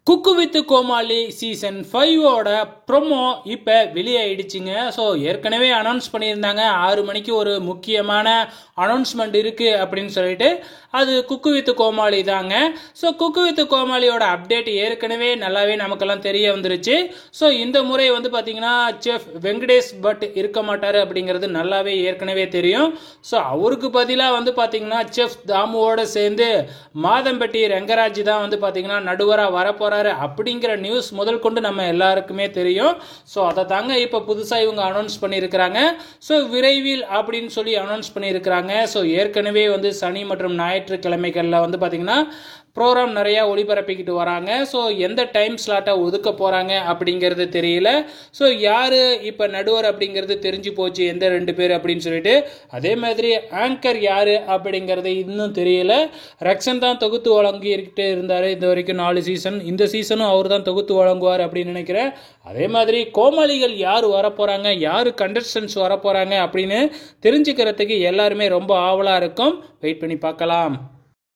Cook with Comali season 5ஓட promo இப்போ வெளியாயிடுச்சுங்க. ஸோ ஏற்கனவே அனௌன்ஸ் பண்ணியிருந்தாங்க 6 மணிக்கு ஒரு முக்கியமான அனௌன்ஸ்மெண்ட் இருக்குது அப்படின்னு சொல்லிட்டு. அது குக்கு வித் கோமாளி தாங்க. ஸோ குக்கு வித் கோமாளியோட அப்டேட் ஏற்கனவே நல்லாவே நமக்கெல்லாம் தெரிய வந்துருச்சு. ஸோ இந்த முறை வந்து பார்த்தீங்கன்னா செஃப் வெங்கடேஷ் பட் இருக்க மாட்டார் அப்படிங்கிறது நல்லாவே ஏற்கனவே தெரியும். ஸோ அவருக்கு பதிலாக வந்து பார்த்தீங்கன்னா செஃப் தாமுவோட சேர்ந்து மாதம்பட்டி ரெங்கராஜ் தான் வந்து பார்த்தீங்கன்னா நடுவராக வரப்போகிறார் அப்படிங்கிற நியூஸ் முதல் கொண்டு நம்ம எல்லாருக்குமே தெரியும். ஸோ அதை தாங்க இப்போ புதுசாக இவங்க அனௌன்ஸ் பண்ணியிருக்கிறாங்க. ஸோ விரைவில் அப்படின்னு சொல்லி அனௌன்ஸ் பண்ணியிருக்கிறாங்க. ஸோ ஏற்கனவே வந்து சனி மற்றும் ஞாயிற்றுக்கிழமைகளில் வந்து பார்த்தீங்கன்னா ப்ரோக்ராம் நிறையா ஒளிபரப்பிக்கிட்டு வராங்க. ஸோ எந்த டைம் ஸ்லாட்டை ஒதுக்க போகிறாங்க அப்படிங்கிறது தெரியல. ஸோ யார் இப்போ நடுவர் அப்படிங்கிறது தெரிஞ்சு போச்சு, எந்த 2 பேர் அப்படின்னு சொல்லிட்டு. அதே மாதிரி ஆங்கர் யார் அப்படிங்கிறது இன்னும் தெரியல. ரக்ஷன் தான் தொகுத்து வழங்கிக்கிட்டே இருந்தார் இது வரைக்கும் 4 சீசன். இந்த சீசனும் அவர் தான் தொகுத்து வழங்குவார் அப்படின்னு நினைக்கிறேன். அதே மாதிரி கோமாளிகள் யார் வரப்போகிறாங்க, யார் கண்டஸ்டன்ஸ் வரப்போகிறாங்க அப்படின்னு தெரிஞ்சுக்கிறதுக்கு எல்லாருமே ரொம்ப ஆவலாக இருக்கும். வெயிட் பண்ணி பார்க்கலாம்.